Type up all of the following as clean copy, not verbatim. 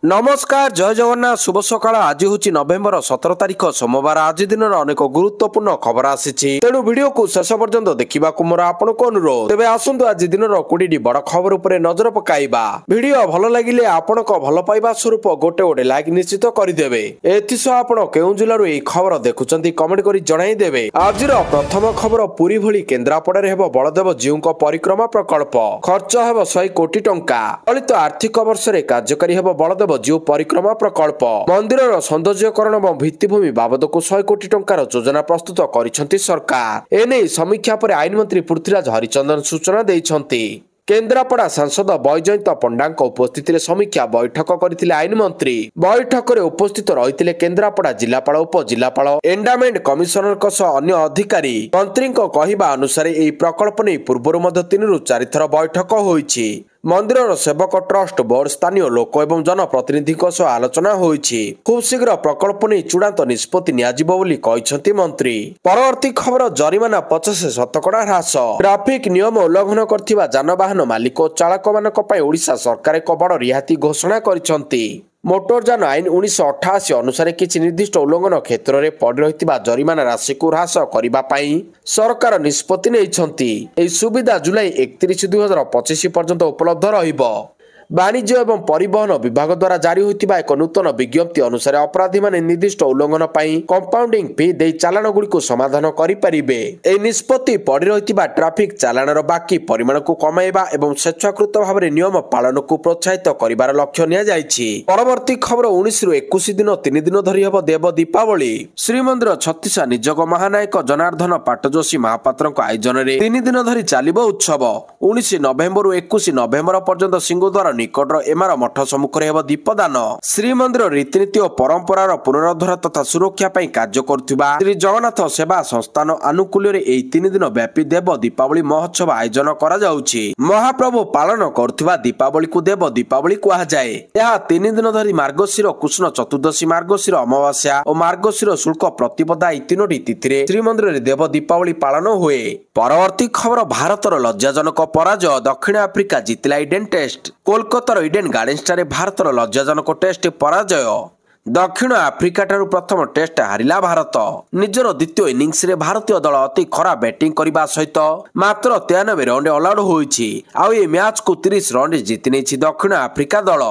नमस्कार जय जगन्नाथ शुभ सकाळ आज हूँ नवेम्बर 17 तारिख सोमवार आज दिन अनेक गुरुत्वपूर्ण खबर आसी तेणु वीडियो को शेष पर्यंत देखा मोर आपण को अनुरोध तेज आसतु आज दिन 20 बड़ खबर उपर नजर पकाइबा वीडियो भल लगिले आपण भल पाइबा स्वरूप गोटे गोटे लाइक निश्चित करदेवे एथिसह आपण केउं जिल्लारू एई खबर देखुचंती कमेंट करी जणाइदेवे आज प्रथम खबर पुरी भली केन्द्रापड़ा हेब बलदेव जीउक परिक्रमा प्रकल्प खर्च हेब 100 कोटी टंका चलित आर्थिक वर्ष में कार्यकारी हेब बलदेव जीव परिक्रमा प्रकल्प मंदिर सौंदर्यकरण और भित्तिभूमि बाबद को 100 कोटी टंकार योजना प्रस्तुत करिसेंती सरकार एने समीक्षा पर आईन मंत्री पृथ्वीराज हरिचंदन सूचना देइछंती। केन्द्रापड़ा सांसद बैजयंत पंडा उपस्थित समीक्षा बैठक करथिले आईन मंत्री बैठक में उपस्थित रही केन्द्रापड़ा जिलापाल उपजिलापाल एंडामेंट कमिशनर अन्य अधिकारी मंत्री कहवा अनुसार यह प्रकल्प नहीं पूर्व 3 ରୁ 4 थर बैठक होईछि। मंदिर सेवक ट्रस्ट बोर्ड स्थानीय लोक एवं जनप्रतिनिधि आलोचना होईछि। खूब शीघ्र प्रकल्प नहीं चूड़ांत निष्पत्ति नियाजिबो बोली कहिसेंती मंत्री। परवर्ती खबर जरिमाना 50% ह्रास ट्राफिक नियम उल्लंघन करथिबा जानवाहन मालिक और चालक मानक पई ओडिशा सरकार एक बड़ रिहाती घोषणा करिसेंती। मोटरयान आईन 1988 अनुसार किसी निर्दिष्ट उल्लंघन क्षेत्र में पड़ रही जरिमाना राशि को ह्रास करने सरकार निष्पत्ति नहीं। यह सुविधा जुलाई 31 2025 पर्यंत उपलब्ध रहिबो। वाणिज्य एवं परिवहन विभाग द्वारा जारी होता एक नूतन विज्ञप्ति अनुसार अपराधी माने निर्दिष्ट उल्लंघन कंपाउंडिंग फी दे चालाण गुड़िक समाधान करें। निष्पत्ति पड़ रही ट्राफिक चालाणर बाकी परिमाण को कमाइबा एवं स्वेच्छाकृत भाव में नियम पालन को प्रोत्साहित कर लक्ष्य नि। परवर्ती खबर 19 ରୁ 21 दिन 3 दिन धरी हेब देव दीपावली श्रीमंदिर छत्तीसा निजोग महानायक जनार्दन पाटजोशी महापात्र आयोजन में 3 दिन धरी चलिबो उत्सव 19 नवेम्बर ରୁ 21 नवेम्बर पर्यंत सिंहद्वार निकटर एमार मठ सम्मुखें हेब दीपदान। श्रीमंदिर रीतिनीति और परंपरार पुनरुद्धार तथा सुरक्षा पर कार्य करुवा श्री जगन्नाथ सेवा संस्थान आनुकूल्य 3 दिन व्यापी देव दीपावली महोत्सव आयोजन करा जाउछि। महाप्रभु पालन करुवा दीपावली को देव दीपावली कहा जाए। यह 3 दिन धरी मार्गशीर कृष्ण चतुर्दशी मार्गशीर अमावास्या और मार्गशीर शुल्क प्रतिपदा 3टी तिथि श्रीमंदिर देव दीपावली पालन हुए। परवर्ती खबर भारतर लज्जाजनक पराजय दक्षिण आफ्रिका जितला इडेन टेस्ट कोलकातार इडेन गार्डेन्स भारतर लज्जाजनक टेस्ट पराजय दक्षिण आफ्रिका ठारू प्रथम टेस्ट हारिला भारत। निजर द्वितीय इनिंग्स रे भारतीय दल अति खराब बैटिंग करने सहित मात्र 93 रन ऑल आउट होईछि। आउ ए मैच को 30 रन जीति नेछि दक्षिण आफ्रिका दल।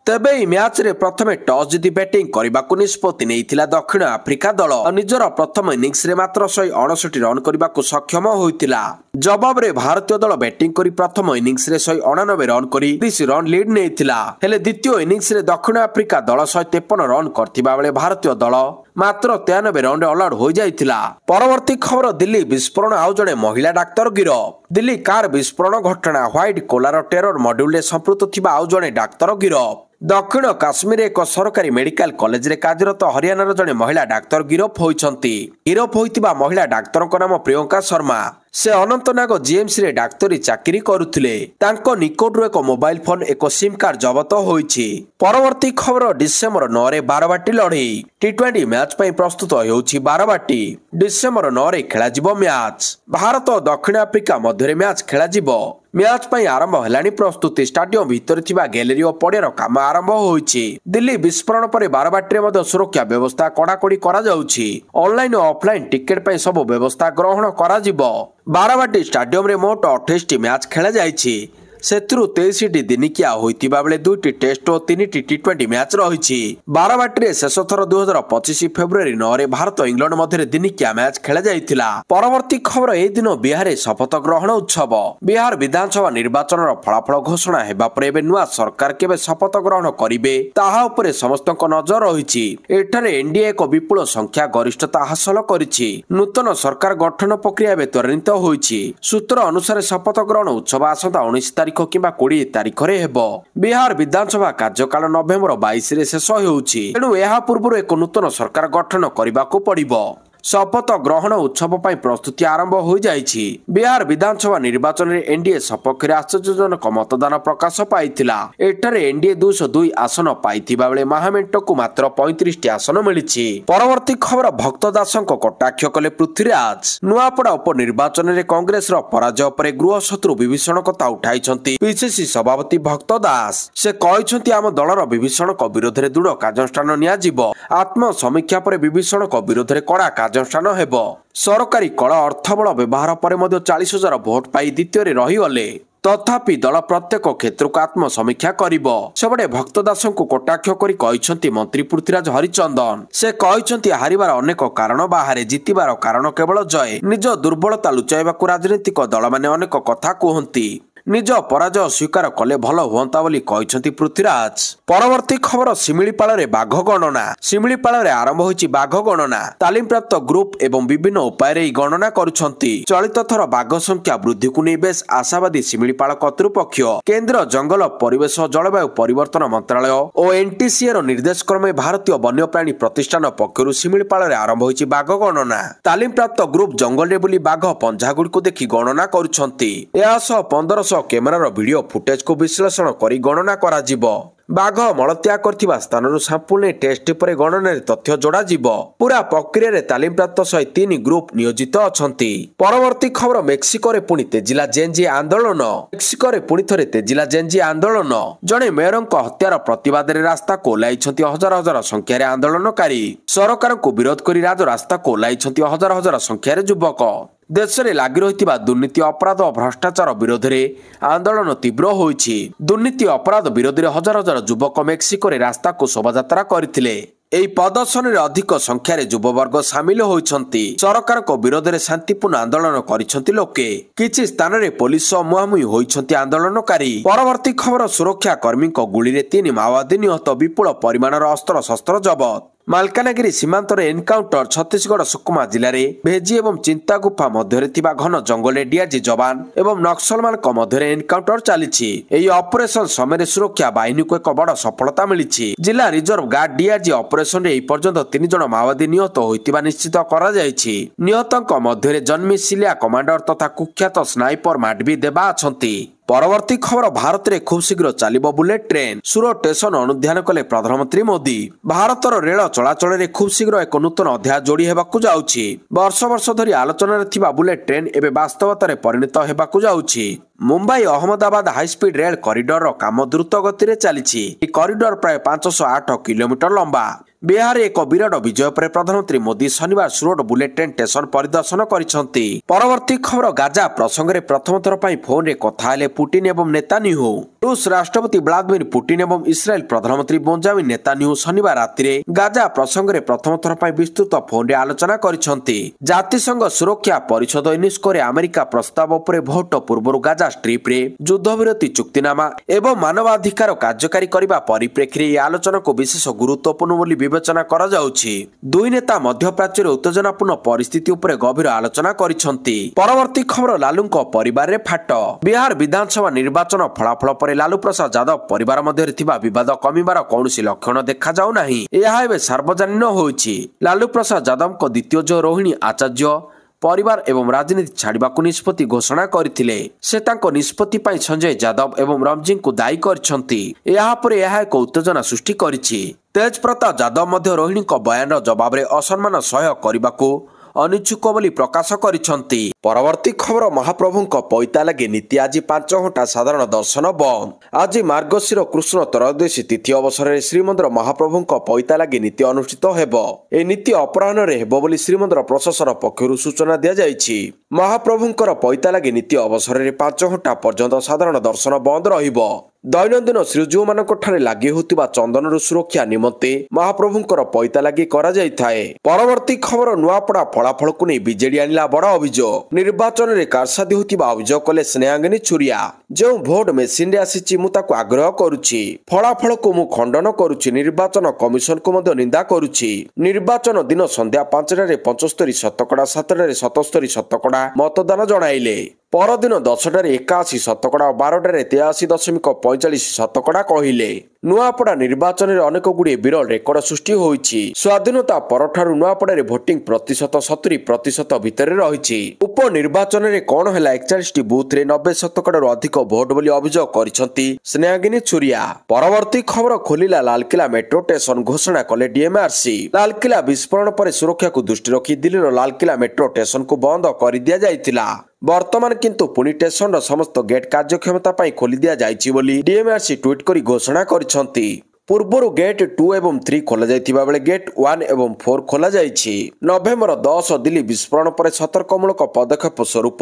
तेबे ई मैच रे प्रथमे टॉस जीति बैटिंग करने को निष्पत्ति नैथिला दक्षिण आफ्रिका दल और निजर प्रथम इनिंग्स रे मात्र 159 रन करने को सक्षम होइतिला। जवाब रे भारतीय दल बैटिंग करी प्रथम इनिंग्स रे 199 रन करी 30 रन लीड नैथिला। हेले द्वितीय इनिंग्स रे दक्षिण आफ्रिका दल 153 रन करथिबा बेले भारतीय दल मात्र 93 रन ऑल आउट हो जाइतिला। परवर्ती खबर दिल्ली विस्फोरण आउ जणे महिला डाक्तर गिरफ दिल्ली कार विस्फोरण घटना व्हाइट कोलार टेरर मॉड्यूल रे संपृक्त थिबा आउ जणे डाक्तर गिरफ। दक्षिण काश्मीर एक सरकारी मेडिकल कॉलेज रे कार्यरत हरियाणार जणे महिला डाक्तर गिरफ होइछंती। गिरफ होइतिबा महिला डाक्तरक नाम प्रियंका शर्मा। से अनंतनाग जीएमसी रे डाक्तरी चाकरी करुथिले। तांको निकटरू एक मोबाइल फोन एक सिम कार्ड जबत होइछि। परवर्ती खबर डिसेंबर 9 रे बारवाटी लड़ई T20 मैच पई प्रस्तुत होउछि। बारवाटी डिसेंबर 9 रे खेला जिवो मैच भारत और दक्षिण आफ्रिका मध्य मैच खेला जिवो। मैच पई आरंभ हेलानी प्रस्तुति स्टेडियम भीतर थिबा गैलरी और पड़ियार काम आरंभ होइछि। दिल्ली विस्फोरण पर बारवाटी रे मध्य सुरक्षा व्यवस्था कड़ाकड़ी करा जाउछि। ऑनलाइन और ऑफलाइन टिकेट पई सब व्यवस्था ग्रहण करा जिवो। बारवाटी स्टेडियम रे मोट 28 मैच खेला जाइछि। सेथुरु 23 दिनिकिया होइतिबा बेले 2टी टेस्ट और 3टी T20 मैच रहिछि। बारवाटी रे शेष थर 2025 फेब्रुआरी 9 रे भारत इंग्लैंड मध्य दिनिकिया मैच खेला जाइतिला। परवर्ती खबर ए दिन बिहार रे शपथ ग्रहण उत्सव बिहार विधानसभा निर्वाचन फलाफल घोषणा हेबा पर एबे नुआ सरकार केबे शपथ ग्रहण करिवे ताहा उपरे समस्तक नजर रहिछि। एठारे एनडीए एक विपुल संख्या गरिष्ठता हासिल करिछि। नूतन सरकार गठन प्रक्रिया एबे त्वरित होइछि। सूत्र अनुसार शपथ ग्रहण उत्सव आसंता 19 तारिख किंबा 20 तारिख रे हेबो। बिहार विधानसभा कार्यकाल नवेम्बर 22 रे शेष होउछि। तेणु एहा पूर्व एक नूतन सरकार गठन करबाको पड़िबो। शपथ ग्रहण उत्सव पर प्रस्तुति आरंभ हो जाइछि। बिहार विधानसभा निर्वाचन में एनडीए सपक्ष में आश्चर्यजनक मतदान प्रकाश पाइथिला। एठारे एनडीए 202 आसन पाइथिबा बेले महामेंट को मात्र 35 आसन मिलिछि। परवर्ती खबर भक्त दासଙ୍କ कटाक्ष कले पृथ्वीराज। नुआपड़ा उपनिर्वाचन में कांग्रेस पराजय पर गृह शत्रु विभीषण कथा उठाइछन्ति पीसीसी सभापति भक्त दास। से कहते आम दलर विभीषण विरोध में दृढ़ कार्यानुष्ठान नियाजिब। आत्म समीक्षा पर विभीषण विरोध में कड़ा कार्यानुष्ठान हेब। सरकारी कला अर्थबल व्यवहार पर 40,000 भोट पाई द्वितीय रहीगले। तथापि दल प्रत्येक क्षेत्र को आत्म समीक्षा करिब। सेबडे भक्त दास को कटाक्ष करी कहिसंती मंत्री पृथ्वीराज हरिचंदन। से कहिसंती हारिबार अनेक कारण बाहरे जितिबार कारण केवल जय। निज दुर्बलता लुचाइबाकू राजनीतिक दल माने अनेक कथा कहंती। निज पराजय स्वीकार कले भल हुअंता बोली कहिसंती पृथ्वीराज। परवर्ती खबर शिमिलीपाल रे बाघ गणना। शिमिलीपाल रे आरंभ होइछि बाघ गणना। तालीम प्राप्त ग्रुप एवं विभिन्न उपाय रे गणना करुछंती। चलित थर बाघ संख्या वृद्धि को नै बेस आशावादी शिमिलीपाल कर्तृपक्ष। केंद्र जंगल परिवेश जलवायु परिवर्तन मंत्रालय और एनटीसीए रो निर्देश क्रमे भारतीय वन्यप्राणी प्रतिष्ठान पक्षरु शिमिलीपाल रे आरंभ होइछि बाघ गणना। तालीम प्राप्त ग्रुप जंगल रे बुली बाघ पंजा गुडी को देखि गणना करुछंती। एहासह 1500 कैमेरार वीडियो फुटेज को विश्लेषण करी गणना करा जिवो। बाघ मलत्याग करथिबा स्थानरु संपूर्ण टेस्ट पर गणना तथ्य जोड़ा जिवो। पूरा प्रक्रिया रे तालीम प्राप्त 103 ग्रुप नियोजित अछंती। परवर्ती खबर मेक्सिको रे पुणी तेजिला जेनजी आंदोलन। मेक्सिको रे पुणी थरे तेजिला जेनजी आंदोलन। जणे मेयरक हत्यार प्रतिवाद रे रास्ता को ओह्लाइछंती हजार हजार संख्या रे आंदोलनकारी। सरकार को विरोध करी राज रास्ता को ओह्लाइछंती हजार हजार संख्या रे युवक। देश में लागी रही दुर्नीति अपराध और भ्रष्टाचार विरोध में आंदोलन तीव्र होइछि। दुर्नीति अपराध विरोध में हजार हजार युवक मेक्सिको रे रास्ता को शोभायात्रा करथिले। एही प्रदर्शन रे अधिक संख्यार युववर्ग सामिल होइछन्ति। सरकार को विरोध में शांतिपूर्ण आंदोलन करिछन्ति लोके। किछि स्थान रे पुलिस मुहांमुही होइछन्ति आंदोलनकारी। परवर्ती खबर सुरक्षा कर्मी को गुली रे 3 माओवादी निहत। विपुल परिमाणर अस्त्र शस्त्र जबत। मालकानगिरी सीमांत एनकाउंटर। छत्तीसगढ़ सुकमा जिले में भेजी एवं चिंता गुफा मध्य घन जंगल डीआरजी जवान एवं नक्सलमान मध्य एनकाउंटर चली। ऑपरेशन समय सुरक्षा बाहिनी को एक बड़ सफलता मिली। जिला रिजर्व गार्ड डीआरजी ऑपरेशन रे पर्यंत 3 जन माओवादी निहत होइतिबा निश्चित करा जायछि। निहतक मध्य जन्मी सिलिया कमांडर तथा कुख्यात स्नाइपर माडबी देबा अछंती। परवर्ती खबर भारत रे खूब शीघ्र चलिबो बुलेट ट्रेन। सूरत स्टेशन अनुध्यान कले प्रधानमंत्री मोदी। भारतर रेल चलाचल रे खूब शीघ्र एक नूतन अध्याय जोड़ी हेबाकू जाउछि। वर्ष वर्ष धरी आलोचना रे थिबा बुलेट ट्रेन एबे वास्तवता रे परिणत हेबाकू जाउछि। Mumbai Ahmedabad high speed rail corridor रो काम द्रुत गति रे चलिछि। ए कॉरिडोर प्राय 508 किलोमीटर लंबा। बिहार एक विराट विजय पर प्रधानमंत्री मोदी शनिवार सूरत बुलेट ट्रेन स्टेशन परिदर्शन करिसंती। परवर्ती खबर गाजा प्रसंग में प्रथम थर पर फोन रे कथा हेले पुतिन एवं नेतान्याहू। रूस राष्ट्रपति व्लादिमीर पुतिन एवं इस्राएल प्रधानमंत्री बेंजामिन नेतान्याहू शनिवार राति गाजा प्रसंग में प्रथम थर पर विस्तृत फोन रे आलोचना करिसंती। जातिसंघ सुरक्षा परिषद यूनेस्को रे अमेरिका प्रस्ताव पर भोट पूर्व गाजा स्ट्रिप रे युद्ध विरति चुक्तिनामा एवं मानवाधिकार कार्यकारी करने परिप्रेक्षी आलोचना को विशेष गुरुत्वपूर्ण बोली विवेचना करा जाउछि। दुई नेता मध्यप्राच्य उत्तेजनापूर्ण परिस्थिति उपरे गभीर आलोचना करिसंती। परवर्ती खबर लालूंको परिवार रे फाट। बिहार विधानसभा निर्वाचन फलाफल पर लालू प्रसाद यादव परिवार मध्य थिबा विवाद कमिबार कौनसी लक्षण देखा जाउ नाही। एहा एबे सार्वजनीन होइछि। लालू प्रसाद यादव को द्वितीय जो रोहिणी आचार्य परिवार एवं राजनीति छाड़िबाकू निष्पत्ति घोषणा करथिले। से तांको निष्पत्ति पाई संजय यादव एवं रमजिंग को दायी करछंती। एहा परे एहा एक उत्तेजना सृष्टि करिछि। तेज प्रताप यादव मध्य रोहिणी को बयान जवाब रे असम्मान सह्य करबाकू अनिच्छुक बोली प्रकाश करिसंती। परवर्ती खबर महाप्रभुଙ୍କ पैता लगी नीति आज 5 घंटा साधारण दर्शन बंद। आज मार्गशीर कृष्ण त्रयोदशी तिथि अवसर में श्रीमंदिर महाप्रभुଙ୍କ पैता लगी नीति अनुष्ठित हेबो। ए नीति अपराह्न रे हेबो बोली श्रीमंदिर प्रशासन पक्षरु सूचना दिया जायछि। महाप्रभुଙ୍କର पैता लगी नीति अवसर में 5 घंटा पर्यंत साधारण दर्शन बंद रहिबो। दैनंदिन श्रीजीव मानक ठारे लागि होतिबा चंदन सुरक्षा निमंते महाप्रभुଙ୍କର पैता लागि करा जाय थाए। परवर्ती खबर नुआपड़ा फलाफल को नहीं बीजेडी आनिला बड़ अभियोग। निर्वाचन रे कारसादी होतिबा अभियोग कले स्नेहांगिनी छुरिया। जो भोट मेसिन रे आसीची मु ताको आग्रह करूची। फलाफल को मु खंडन करूची। निर्वाचन कमिशन को मध्य निंदा करूची। निर्वाचन दिन संध्या 5टा रे 75 शतकड़ा 7टा रे 77 शतकड़ा मतदान जणाइले। परदिन 10टा रे 81 शतकड़ा 12टा रे 83.45 शतकड़ा कहिले। ନୂଆପଡ଼ା ନିର୍ବାଚନରେ ଅନେକ ଗୁଡ଼ିଏ ବିରଳ ରେକର୍ଡ ସୃଷ୍ଟି ହୋଇଛି। ସ୍ୱାଧୀନତା ପରଠାରୁ ନୂଆପଡ଼ାରେ ଭୋଟିଂ ପ୍ରତିଶତ 70% ଭିତରେ ରହିଛି। ଉପନିର୍ବାଚନରେ କଣ ହେଲା 41ଟି ବୁଥରେ 90% ଅଧିକ ଭୋଟ ବୋଲି ଅଭିଯୋଗ କରିଛନ୍ତି ସ୍ନେହାଗିନୀ ଛୁରିଆ। ପରବର୍ତ୍ତୀ ଖବର ଖୋଲିଲା ଲାଲକିଲ୍ଲା ମେଟ୍ରୋ ଷ୍ଟେସନ ଘୋଷଣା କଲେ ଡିଏମଆରସି। ଲାଲକିଲ୍ଲା ବିସ୍ଫୋରଣ ପରେ ସୁରକ୍ଷାକୁ ଦୃଷ୍ଟିରେ ରଖି ଦିଲ୍ଲୀର ଲାଲକିଲ୍ଲା ମେଟ୍ରୋ ଷ୍ଟେସନକୁ ବନ୍ଦ କରିଦିଆଯାଇଥିଲା। ବର୍ତ୍ତମାନ କିନ୍ତୁ ପୁଣି ଷ୍ଟେସନର ସମସ୍ତ ଗେଟ୍ କାର୍ଯ୍ୟକ୍ଷମତା ପାଇଁ ଖୋଲି ଦିଆଯାଇଛି ବୋଲି ଡିଏମଆରସି ଟ୍ୱିଟ୍ କରି ଘୋଷଣା କରିଛନ୍ତି। ପୂର୍ବରୁ ଗେଟ୍ 2 ଏବଂ 3 ଖୋଲାଯାଇଥିବା ବେଳେ ଗେଟ୍ 1 ଏବଂ 4 ଖୋଲାଯାଇଛି। ନଭେମ୍ବର 10 ଦିଲ୍ଲୀ ବିସ୍ଫୋରଣ ପରେ ସତର୍କମୂଳକ ପଦକ୍ଷେପ ସ୍ୱରୂପ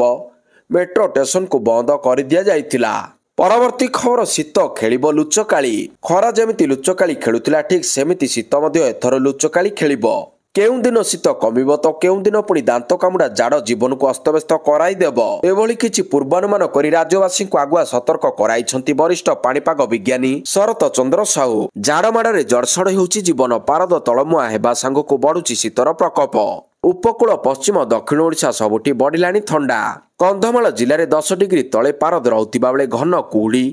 ମେଟ୍ରୋ ଷ୍ଟେସନକୁ ବନ୍ଦ କରିଦିଆଯାଇଥିଲା। ପରବର୍ତ୍ତୀ ଖବର ଶୀତ ଖେଳିବ ଲୁଚକାଳି। ଖରା ଯେମିତି ଲୁଚକାଳି ଖେଳୁଥିଲା ଠିକ୍ ସେମିତି ଶୀତ ମଧ୍ୟ ଏଥର ଲୁଚକାଳି ଖେଳିବ। କେଉଁ ଦିନ ଶୀତ କମିବ ତ କେଉଁ ଦିନ ପୁଣି ଦାନ୍ତ କାମୁଡା ଜାଡ ଜୀବନକୁ ଅସ୍ତବ୍ୟସ୍ତ କରାଇଦେବ, ଏଭଳି କିଛି ପୂର୍ବାନୁମାନ କରି ରାଜ୍ୟବାସୀଙ୍କୁ ଆଗୁଆ ସତର୍କ କରାଇଛନ୍ତି ବରିଷ୍ଠ ପାଣିପାଗ ବିଜ୍ଞାନୀ ଶରତ ଚନ୍ଦ୍ର ସାହୁ। ଜାଡମାଡରେ ଜଡସଡ ହେଉଛି ଜୀବନ, ପାରଦ ତଳମୁହାଁ ହେବା ସାଙ୍ଗକୁ ବଢୁଛି ଶୀତର ପ୍ରକୋପ। ଉପକୂଳ ପଶ୍ଚିମ ଦକ୍ଷିଣ ଓଡ଼ିଶା ସବୁଠି ବଢିଲାଣି ଥଣ୍ଡା। କନ୍ଧମାଳ ଜିଲ୍ଲାରେ 10 ଡିଗ୍ରୀ ତଳେ ପାରଦ ରହୁଥିବା ବେଳେ ଘନ କୁହୁଡି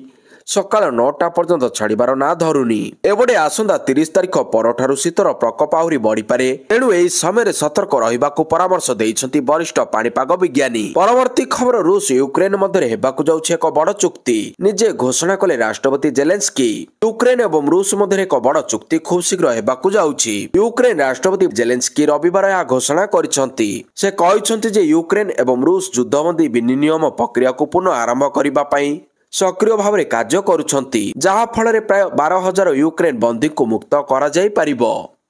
ସକାଳ 9ଟା ପର୍ଯ୍ୟନ୍ତ ଛାଡ଼ିବାର ନା ଧରୁନି। ଏପଟେ ଆସନ୍ତା 30 ତାରିଖ ପରଠାରୁ ଶୀତର ପ୍ରକୋପ ଆହୁରି ବଢିପାରେ, ତେଣୁ ଏହି ସମୟରେ ସତର୍କ ରହିବାକୁ ପରାମର୍ଶ ଦେଇଛନ୍ତି ବରିଷ୍ଠ ପାଣିପାଗ ବିଜ୍ଞାନୀ। ପରବର୍ତ୍ତୀ ଖବର ରୁଷ ୟୁକ୍ରେନ ମଧ୍ୟରେ ହେବାକୁ ଯାଉଛି ଏକ ବଡ ଚୁକ୍ତି, ନିଜେ ଘୋଷଣା କଲେ ରାଷ୍ଟ୍ରପତି ଜେଲେନ୍ସ୍କି। ୟୁକ୍ରେନ ଏବଂ ରୁଷ ମଧ୍ୟରେ ଏକ ବଡ ଚୁକ୍ତି ଖୁବ୍ ଶୀଘ୍ର ହେବାକୁ ଯାଉଛି। ୟୁକ୍ରେନ ରାଷ୍ଟ୍ରପତି ଜେଲେନ୍ସ୍କି ରବିବାର ଏହା ଘୋଷଣା କରିଛନ୍ତି। ସେ କହିଛନ୍ତି ଯେ ୟୁକ୍ରେନ ଏବଂ ରୁଷ ଯୁଦ୍ଧବନ୍ଦୀ ବିନିମୟ ପ୍ରକ୍ରିୟାକୁ ପୁନଃ ଆରମ୍ଭ କରିବା ପାଇଁ ସକ୍ରିୟ ଭାବରେ କାର୍ଯ୍ୟ କରୁଛନ୍ତି, ଯାହା ଫଳରେ ପ୍ରାୟ 12,000 ୟୁକ୍ରେନ ବନ୍ଦୀଙ୍କୁ ମୁକ୍ତ କରାଯାଇପାରିବ।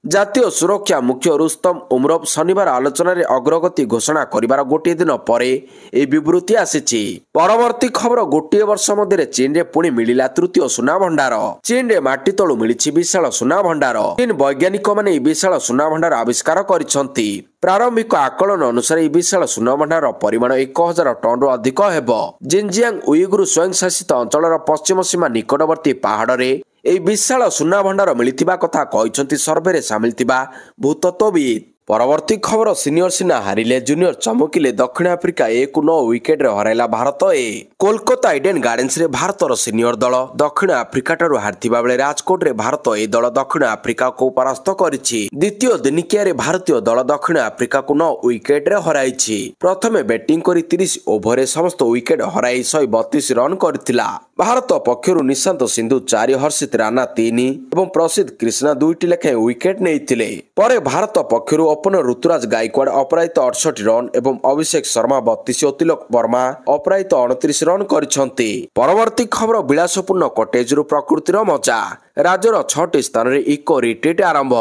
ଜାତୀୟ ସୁରକ୍ଷା ମୁଖ୍ୟ ରୁସ୍ତମ ଉମରୋଭ ଶନିବାର ଆଲୋଚନାରେ ଅଗ୍ରଗତି ଘୋଷଣା କରିବାର ଗୋଟିଏ ଦିନ ପରେ ଏହି ବିବୃତ୍ତି ଆସିଛି। ପରବର୍ତ୍ତୀ ଖବର ଗୋଟିଏ ବର୍ଷ ମଧ୍ୟରେ ଚୀନରେ ପୁଣି ମିଳିଲା ତୃତୀୟ ସୁନା ଭଣ୍ଡାର। ଚୀନରେ ମାଟି ତଳୁ ମିଳିଛି ବିଶାଳ ସୁନା ଭଣ୍ଡାର। ଚୀନ ବୈଜ୍ଞାନିକମାନେ ଏହି ବିଶାଳ ସୁନା ଭଣ୍ଡାର ଆବିଷ୍କାର କରିଛନ୍ତି। ପ୍ରାରମ୍ଭିକ ଆକଳନ ଅନୁସାରେ ଏହି ବିଶାଳ ସୁନା ଭଣ୍ଡାରର ପରିମାଣ 1,000 ଟନ୍ରୁ ଅଧିକ ହେବ। ଜିନଜିଆଙ୍ଗ ଉଇଗୁର ସ୍ୱୟଂଶାସିତ ଅଞ୍ଚଳର ପଶ୍ଚିମ ସୀମା ନିକଟବର୍ତ୍ତୀ ପାହାଡରେ ଏହି ବିଶାଳ ସୁନା ଭଣ୍ଡାର ମିଳିଥିବା କଥା କହିଛନ୍ତି ସର୍ଭେରେ ସାମିଲ ଥିବା ଭୂତତ୍ତ୍ୱବିତ୍। ପରବର୍ତ୍ତୀ ଖବର ସିନିୟର ସିନା ହାରିଲେ ଜୁନିୟର ଚମକିଲେ ଦକ୍ଷିଣ ଆଫ୍ରିକା 1-9 ୱିକେଟରେ ହରାଇଲା ଭାରତ ଏ। କୋଲକାତା ଇଡେନ ଗାର୍ଡେନ୍ସରେ ଭାରତର ସିନିୟର ଦଳ ଦକ୍ଷିଣ ଆଫ୍ରିକାଠାରୁ ହାରିଥିବା ବେଳେ ରାଜକୋଟରେ ଭାରତ ଏ ଦଳ ଦକ୍ଷିଣ ଆଫ୍ରିକାକୁ ପରାସ୍ତ କରିଛି। ଦ୍ୱିତୀୟ ଦିନିକିଆରେ ଭାରତୀୟ ଦଳ ଦକ୍ଷିଣ ଆଫ୍ରିକାକୁ 9 ୱିକେଟରେ ହରାଇଛି। ପ୍ରଥମେ ବ୍ୟାଟିଂ କରି 30 ଓଭରରେ ସମସ୍ତ ୱିକେଟ ହରାଇ 132 ରନ୍ କରିଥିଲା। ଭାରତ ପକ୍ଷରୁ ନିଶାନ୍ତ ସିନ୍ଧୁ 4, ହର୍ଷିତ ରାଣା 3 ଏବଂ ପ୍ରସିଦ୍ଧ କ୍ରିଷ୍ଣା 2ଟି ଲେଖାଏଁ ୱିକେଟ ନେଇଥିଲେ। ପରେ ଭାରତ ପକ୍ଷରୁ ଓପନର ଋତୁରାଜ ଗାଇକ୍ୱାଡ ଅପରାଜିତ 68 ରନ୍ ଏବଂ ଅଭିଷେକ ଶର୍ମା 32 ଓ ତିଲକ ବର୍ମା ଅପରାଜିତ 29 ରନ୍ କରିଛନ୍ତି। ପରବର୍ତ୍ତୀ ଖବର ବିଳାସପୂର୍ଣ୍ଣ କଟେଜରୁ ପ୍ରକୃତିର ମଜା। ରାଜ୍ୟର 6ଟି ସ୍ଥାନରେ ଇକୋ ରିଟ୍ରିଟ୍ ଆରମ୍ଭ।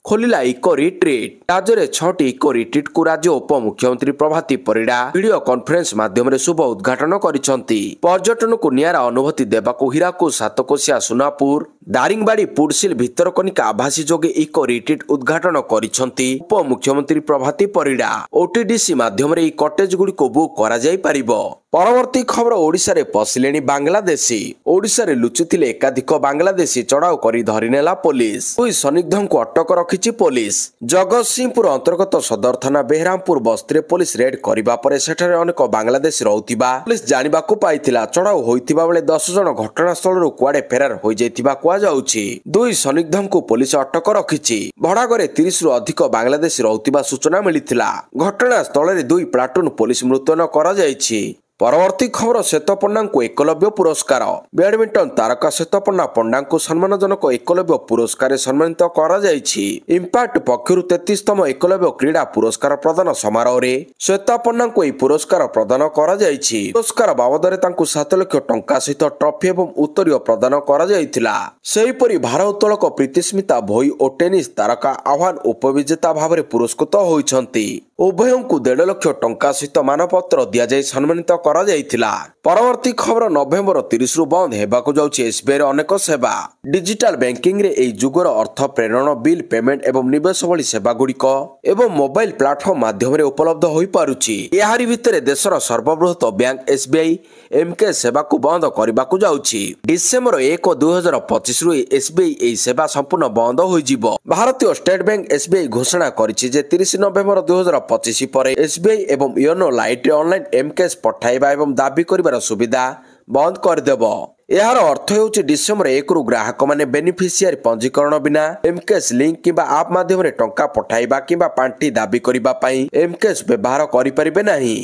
ଖୋଲିଲା ଇକୋ ରିଟ୍ରିଟ୍। ରାଜ୍ୟରେ 6ଟି ଇକୋ ରିଟ୍ରିଟ୍କୁ ରାଜ୍ୟ ଉପମୁଖ୍ୟମନ୍ତ୍ରୀ ପ୍ରଭାତୀ ପରିଡା ଭିଡିଓ କନଫରେନ୍ସ ମାଧ୍ୟମରେ ଶୁଭ ଉଦ୍ଘାଟନ କରିଛନ୍ତି। ପର୍ଯ୍ୟଟନକୁ ନିଆରା ଅନୁଭୂତି ଦେବାକୁ ହୀରାକୁଦ, ସାତକୋଶିଆ, ସୁନାପୁର, ଦାରିଙ୍ଗବାଡି, ପୁଡସିଲ, ଭିତରକନିକା ଆଭାସୀ ଯୋଗେ ଇକୋ ରିଟ୍ରିଟ୍ ଉଦ୍ଘାଟନ କରିଛନ୍ତି ଉପମୁଖ୍ୟମନ୍ତ୍ରୀ ପ୍ରଭାତୀ ପରିଡା। ଓଟିଡିସି ମାଧ୍ୟମରେ ଏହି କଟେଜ ଗୁଡ଼ିକୁ ବୁକ୍ କରାଯାଇପାରିବ। ପରବର୍ତ୍ତୀ ଖବର ଓଡ଼ିଶାରେ ପଶିଲେଣି ବାଂଲାଦେଶୀ। ଓଡ଼ିଶାରେ ଲୁଚିଥିଲେ ଏକାଧିକ ବାଂଲାଦେଶୀ ଚଢ଼ାଉ କରି ଧରିନେଲା ପୋଲିସ। 2 ସନ୍ଦିଗ୍ଧଙ୍କୁ ଅଟକ ରଖିଛି ପୋଲିସ। ଜଗତସିଂହପୁର ଅନ୍ତର୍ଗତ ସଦର ଥାନା ବେହରାମପୁର ବସ୍ତିରେ ପୋଲିସ ରେଡ୍ କରିବା ପରେ ସେଠାରେ ଅନେକ ବାଂଲାଦେଶୀ ରହୁଥିବା ପୋଲିସ ଜାଣିବାକୁ ପାଇଥିଲା। ଚଢ଼ାଉ ହୋଇଥିବା ବେଳେ 10 ଜଣ ଘଟଣାସ୍ଥଳରୁ କୁଆଡେ ଫେରାର ହୋଇଯାଇଥିବା କୁହାଯାଉଛି। 2 ସନ୍ଦିଗ୍ଧଙ୍କୁ ପୋଲିସ ଅଟକ ରଖିଛି। ଭଡ଼ାଘରେ 30ରୁ ଅଧିକ ବାଂଲାଦେଶୀ ରହୁଥିବା ସୂଚନା ମିଳିଥିଲା। ଘଟଣାସ୍ଥଳରେ 2 ପ୍ଲାଟୁନ ପୋଲିସ ମୁତୟନ କରାଯାଇଛି। ପରବର୍ତ୍ତୀ ଖବର ଶ୍ଵେତପଣ୍ଡାଙ୍କୁ ଏକଲବ୍ୟ ପୁରସ୍କାର। ବ୍ୟାଡମିଣ୍ଟନ ତାରକା ଶ୍ଵେତପଣ୍ଡା ପଣ୍ଡାଙ୍କୁ ସମ୍ମାନଜନକ ଏକଲବ୍ୟ ପୁରସ୍କାରରେ ସମ୍ମାନିତ କରାଯାଇଛି। ଇମ୍ପାକ୍ଟ ପକ୍ଷରୁ 33ତମ ଏକଲବ୍ୟ କ୍ରୀଡା ପୁରସ୍କାର ପ୍ରଦାନ ସମାରୋହରେ ଶ୍ଵେତପଣ୍ଡାଙ୍କୁ ଏହି ପୁରସ୍କାର ପ୍ରଦାନ କରାଯାଇଛି। ପୁରସ୍କାର ବାବଦରେ ତାଙ୍କୁ 7 ଲକ୍ଷ ଟଙ୍କା ସହିତ ଟ୍ରଫି ଏବଂ ଉତ୍ତରୀୟ ପ୍ରଦାନ କରାଯାଇଥିଲା। ସେହିପରି ଭାରୋତ୍ତୋଳକ ପ୍ରୀତିସ୍ମିତା ଭୋଇ ଓ ଟେନିସ ତାରକା ଆହ୍ୱାନ ଉପବିଜେତା ଭାବରେ ପୁରସ୍କୃତ ହୋଇଛନ୍ତି। ଉଭୟଙ୍କୁ 1.5 ଲକ୍ଷ ଟଙ୍କା ସହିତ ମାନପତ୍ର ଦିଆଯାଇ ସମ୍ମାନିତ କରାଯାଇଥିଲା। ପରବର୍ତ୍ତୀ ଖବର ନଭେମ୍ବର 30ରୁ ବନ୍ଦ ହେବାକୁ ଯାଉଛି ଏସ୍ବିଆଇର ଅନେକ ସେବା। ଡିଜିଟାଲ ବ୍ୟାଙ୍କିଂରେ ଏହି ଯୁଗର ଅର୍ଥ ପ୍ରେରଣ, ବିଲ୍ ପେମେଣ୍ଟ ଏବଂ ନିବେଶ ଭଳି ସେବାଗୁଡ଼ିକ ଏବଂ ମୋବାଇଲ ପ୍ଲାଟଫର୍ମ ମାଧ୍ୟମରେ ଉପଲବ୍ଧ ହୋଇପାରୁଛି। ଏହାରି ଭିତରେ ଦେଶର ସର୍ବବୃହତ ବ୍ୟାଙ୍କ ଏସ୍ବିଆଇ ଏମ୍କେ ସେବାକୁ ବନ୍ଦ କରିବାକୁ ଯାଉଛି। ଡିସେମ୍ବର 1, 2025ରୁ ଏସ୍ବିଆଇ ଏହି ସେବା ସମ୍ପୂର୍ଣ୍ଣ ବନ୍ଦ ହୋଇଯିବ। ଭାରତୀୟ ଷ୍ଟେଟ ବ୍ୟାଙ୍କ ଏସ୍ବିଆଇ ଘୋଷଣା କରିଛି ଯେ 30 ନଭେମ୍ବର 2025 ପରେ ଏସ୍ବିଆଇ ଏବଂ ୟୋନୋ ଲାଇଟରେ ଅନଲାଇନ ଏମ୍କେସ୍ ପଠାଇବା ଏବଂ ଦାବି କରିବାର ସୁବିଧା ବନ୍ଦ କରିଦେବ। ଏହାର ଅର୍ଥ ହେଉଛି ଡିସେମ୍ବର 1ରୁ ଗ୍ରାହକମାନେ ବେନିଫିସିଆରି ପଞ୍ଜୀକରଣ ବିନା ଏମ୍କେଏସ୍ ଲିଙ୍କ କିମ୍ବା ଆପ୍ ମାଧ୍ୟମରେ ଟଙ୍କା ପଠାଇବା କିମ୍ବା ପାଣ୍ଠି ଦାବି କରିବା ପାଇଁ ଏମ୍କେଏସ୍ ବ୍ୟବହାର କରିପାରିବେ ନାହିଁ।